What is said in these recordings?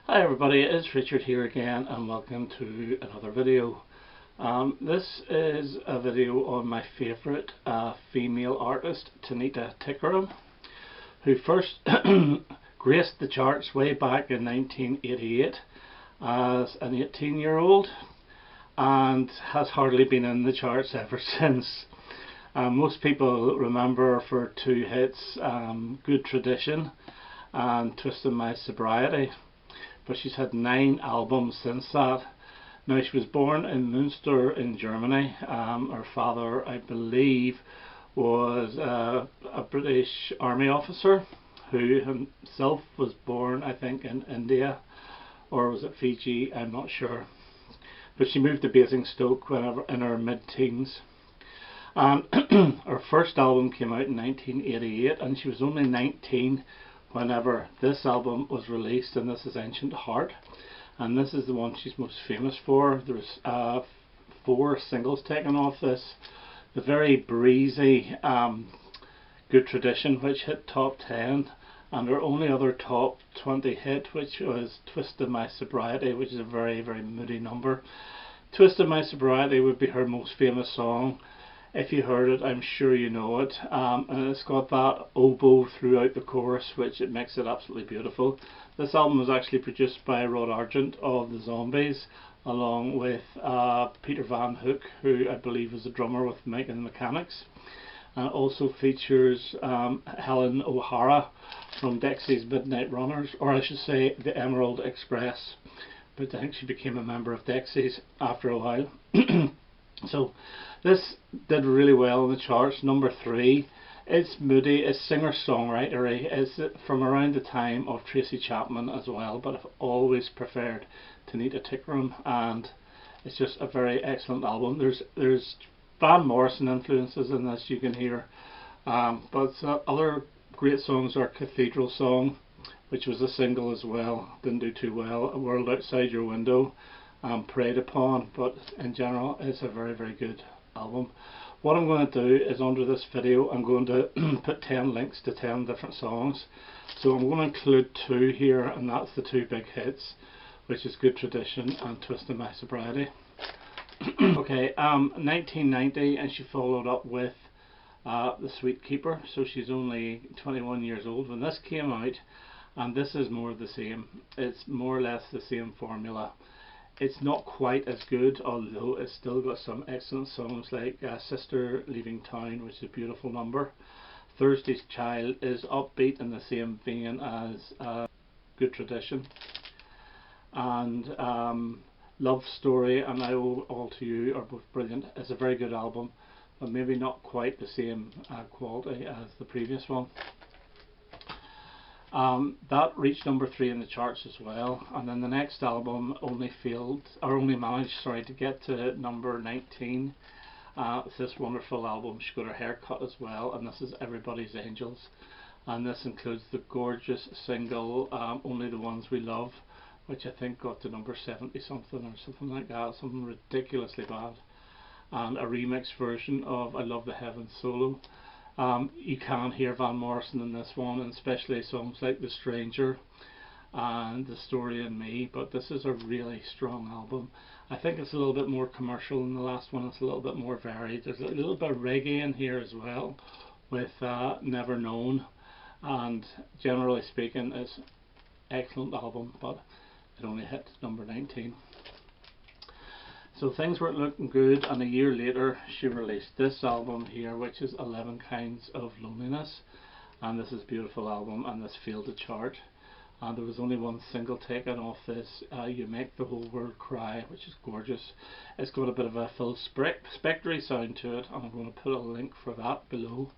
Hi everybody, it's Richard here again and welcome to another video. This is a video on my favourite female artist, Tanita Tikaram, who first graced the charts way back in 1988 as an 18-year-old and has hardly been in the charts ever since. Most people remember her for two hits, Good Tradition and Twisting My Sobriety. But she's had 9 albums since that. Now, she was born in Münster in Germany. Her father, I believe, was a British army officer who himself was born, I think, in India, or was it Fiji? I'm not sure. But she moved to Basingstoke whenever in her mid-teens. Her first album came out in 1988 and she was only 19 whenever this album was released, and this is Ancient Heart, and this is the one she's most famous for. There's 4 singles taken off this. The very breezy Good Tradition, which hit top 10, and her only other top 20 hit, which was Twisted My Sobriety, which is a very, very moody number. Twisted My Sobriety would be her most famous song. If you heard it, I'm sure you know it, and it's got that oboe throughout the chorus, which it makes it absolutely beautiful. This album was actually produced by Rod Argent of the Zombies, along with Peter Van Hook, who I believe was the drummer with Mike and the Mechanics. And it also features Helen O'Hara from Dexy's Midnight Runners, or I should say the Emerald Express, but I think she became a member of Dexy's after a while. So this did really well in the charts, number 3. It's moody, it's singer-songwritery, it's from around the time of Tracy Chapman as well, but I've always preferred Tanita Tikaram, and it's just a very excellent album. There's Van Morrison influences in this, you can hear, but other great songs are Cathedral Song, which was a single as well, didn't do too well, A World Outside Your Window, Preyed Upon, but in general it's a very, very good album. What I'm going to do is, under this video, I'm going to put 10 links to 10 different songs. So I'm going to include 2 here, and that's the 2 big hits, which is Good Tradition and Twisting My Sobriety. Okay, 1990, and she followed up with The Sweet Keeper, so she's only 21 years old when this came out, and this is more of the same. It's more or less the same formula. It's not quite as good, although it's still got some excellent songs like Sister Leaving Town, which is a beautiful number. Thursday's Child is upbeat in the same vein as Good Tradition. And Love Story and I Owe All to You are both brilliant. It's a very good album, but maybe not quite the same quality as the previous one. That reached number 3 in the charts as well, and then the next album only managed to get to number 19. It's this wonderful album. She got her hair cut as well, and this is Everybody's Angels, and this includes the gorgeous single Only the Ones We Love, which I think got to number 70 something or something like that, something ridiculously bad, and a remix version of I Love the Heavens solo. You can hear Van Morrison in this one, and especially songs like The Stranger and The Story in Me, but this is a really strong album. I think it's a little bit more commercial than the last one. It's a little bit more varied. There's a little bit of reggae in here as well with Never Known, and generally speaking it's an excellent album, but it only hit number 19. So things weren't looking good, and a year later she released this album here, which is 11 Kinds of Loneliness, and this is a beautiful album, and this failed to chart, and there was only one single taken off this, You Make the Whole World Cry, which is gorgeous. It's got a bit of a Phil Spector sound to it, and I'm going to put a link for that below.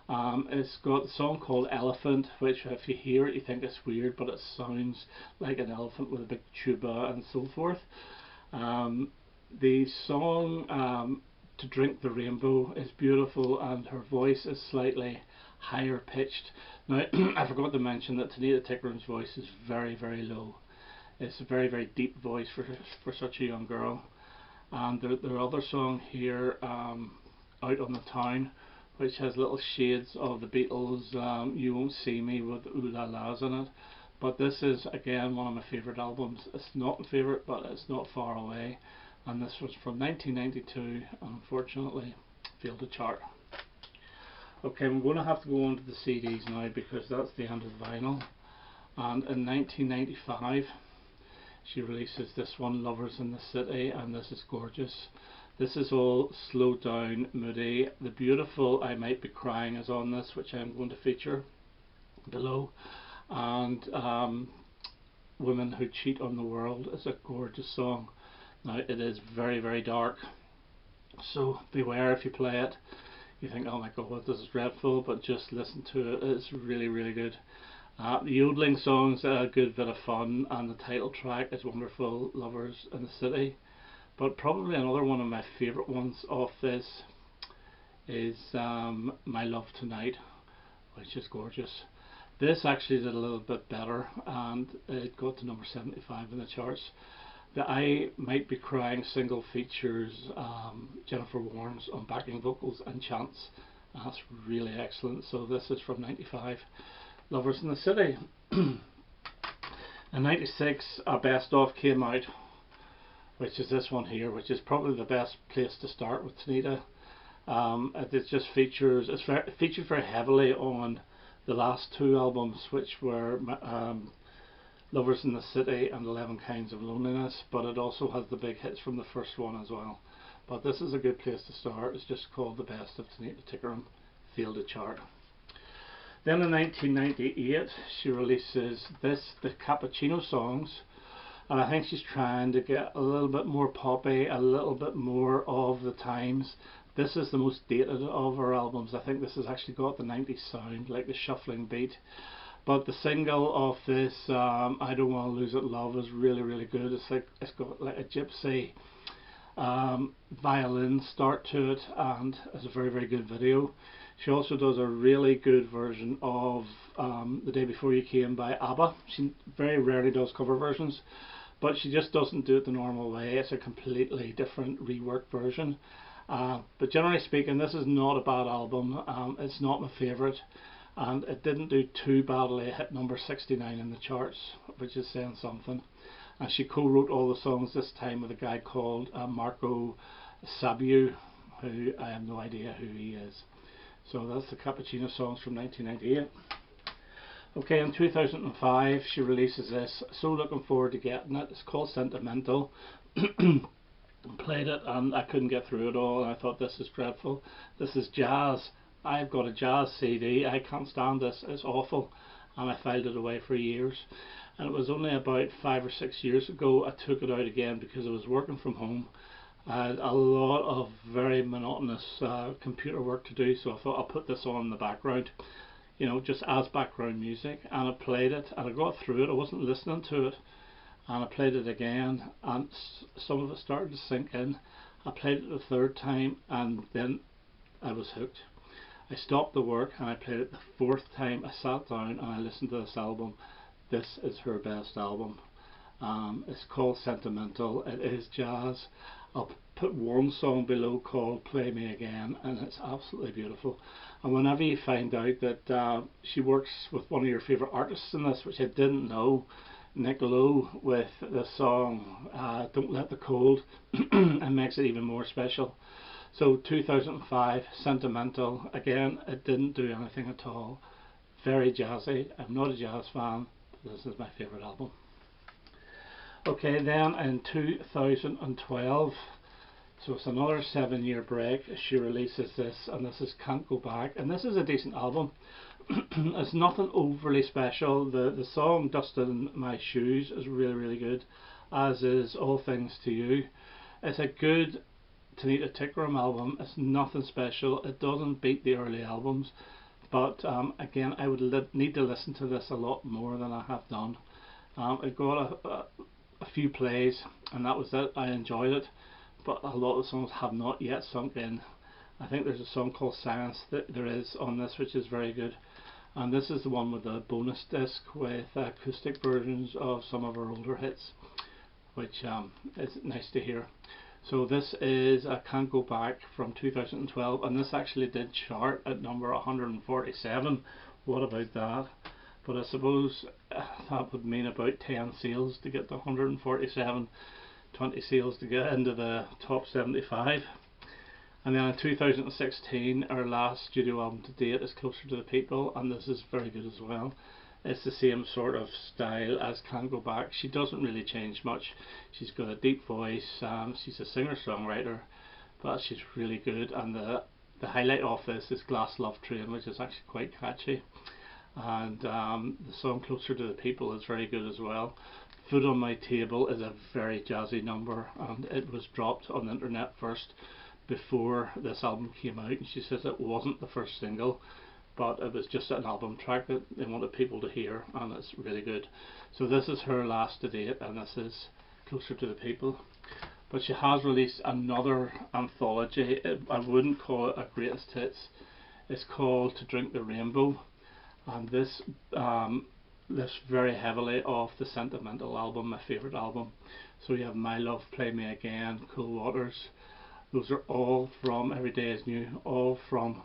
It's got a song called Elephant, which if you hear it you think it's weird, but it sounds like an elephant with a big tuba and so forth. The song To Drink the Rainbow is beautiful, and her voice is slightly higher pitched. Now I forgot to mention that Tanita Tikaram's voice is very, very low. It's a very, very deep voice for such a young girl. And their other song here, Out on the Town, which has little shades of the Beatles' You Won't See Me with Ooh La La's in it. But this is again one of my favourite albums. It's not my favourite, but it's not far away. And this was from 1992, and unfortunately failed to chart. Okay, I'm going to have to go on to the CDs now because that's the end of the vinyl. And in 1995 she releases this one, Lovers in the City, and this is gorgeous. This is all slowed down, moody. The beautiful I Might Be Crying is on this, which I'm going to feature below. And Women Who Cheat on the World is a gorgeous song. Now it is very, very dark, so beware if you play it. You think, oh my god, this is dreadful, but just listen to it. It's really, really good. The yodeling songs are a good bit of fun, and the title track is wonderful, Lovers in the City. But probably another one of my favourite ones off this is My Love Tonight, which is gorgeous. This actually did a little bit better, and it got to number 75 in the charts. The I Might Be Crying single features Jennifer Warnes on backing vocals and chants. That's really excellent. So this is from 95, Lovers in the City. In 96 a best of came out, which is this one here, which is probably the best place to start with Tanita. It just features, it featured very heavily on the last two albums, which were Lovers in the City and 11 Kinds of Loneliness, but it also has the big hits from the first one as well. But this is a good place to start. It's just called The Best of Tanita Tikaram, failed to chart. Then in 1998 she releases this, the Cappuccino Songs, and I think she's trying to get a little bit more poppy, a little bit more of the times. This is the most dated of her albums. I think this has actually got the 90s sound, like the shuffling beat. But the single of this, I Don't Want to Lose It Love, is really, really good. It's got like a gypsy violin start to it, and it's a very, very good video. She also does a really good version of The Day Before You Came by ABBA. She very rarely does cover versions, but she just doesn't do it the normal way. It's a completely different reworked version. But generally speaking, this is not a bad album. It's not my favourite, and it didn't do too badly. It hit number 69 in the charts, which is saying something. And she co-wrote all the songs this time with a guy called Marco Sabiu, who I have no idea who he is. So that's the Cappuccino Songs from 1998. Okay, in 2005 she releases this. So looking forward to getting it. It's called Sentimental. Played it and I couldn't get through it all, and I thought, this is dreadful. This is jazz. I've got a jazz CD. I can't stand this. It's awful. And I filed it away for years. And it was only about 5 or 6 years ago I took it out again because I was working from home. I had a lot of very monotonous computer work to do, so I thought I'll put this on in the background, you know, just as background music. And I played it and I got through it. I wasn't listening to it, and I played it again, and some of it started to sink in. I played it the third time and then I was hooked. I stopped the work and I played it the fourth time. I sat down and I listened to this album. This is her best album. It's called Sentimental. It is jazz. I'll put one song below called Play Me Again, and it's absolutely beautiful. And whenever you find out that she works with one of your favourite artists in this, which I didn't know, Nick Lowe, with the song Don't Let the Cold, it makes it even more special. So 2005, Sentimental, again, it didn't do anything at all. Very jazzy. I'm not a jazz fan, but this is my favourite album. Okay, then in 2012, so it's another 7-year break, she releases this, and this is Cant Go Back, and this is a decent album. It's nothing overly special. The song Dust in My Shoes is really, really good, as is All Things to You. It's a good Tanita Tikaram album. It's nothing special. It doesn't beat the early albums, but again, I would need to listen to this a lot more than I have done. It got a few plays and that was it. I enjoyed it, but a lot of the songs have not yet sunk in. I think there's a song called Science that there is on this, which is very good, and this is the one with a bonus disc with acoustic versions of some of her older hits, which is nice to hear. So this is Cant Go Back from 2012, and this actually did chart at number 147. What about that? but I suppose that would mean about 10 sales to get to 147, 20 sales to get into the top 75. And then in 2016, our last studio album to date is Closer to the People, and this is very good as well. It's the same sort of style as Cant Go Back. She doesn't really change much. She's got a deep voice, she's a singer-songwriter, but she's really good. And the highlight of this is Glass Love Train, which is actually quite catchy. And the song Closer to the People is very good as well. Food on My Table is a very jazzy number, and it was dropped on the internet first before this album came out, and she says it wasn't the first single, but it was just an album track that they wanted people to hear, and it's really good. So this is her last to date, and this is Closer to the People. But she has released another anthology. I wouldn't call it a greatest hits. It's called To Drink the Rainbow, and this lifts very heavily off the Sentimental album, my favourite album. So you have My Love, Play Me Again, Cool Waters. Those are all from Every Day Is New, all from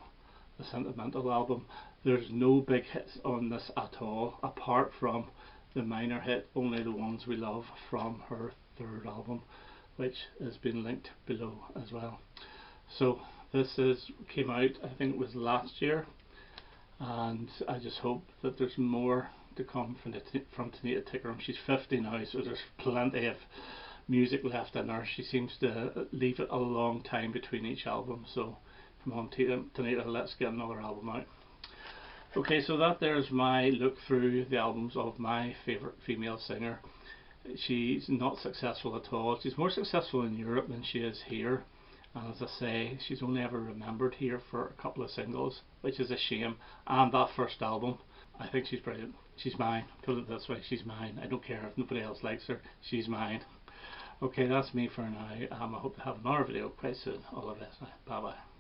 the Sentimental album. There's no big hits on this at all, apart from the minor hit Only the Ones We Love from her third album, which has been linked below as well. So this came out, I think it was last year, and I just hope that there's more to come from Tanita Tikaram. She's 50 now, so there's plenty of music left in her. She seems to leave it a long time between each album, so come on Tanita, let's get another album out. Okay, so that there's my look through the albums of my favourite female singer. She's not successful at all. She's more successful in Europe than she is here, and as I say, she's only ever remembered here for a couple of singles, which is a shame. And that first album, I think she's brilliant. She's mine, put it this way, she's mine. I don't care if nobody else likes her, she's mine. Okay, that's me for now. I hope to have another video quite soon. All the best. Bye bye.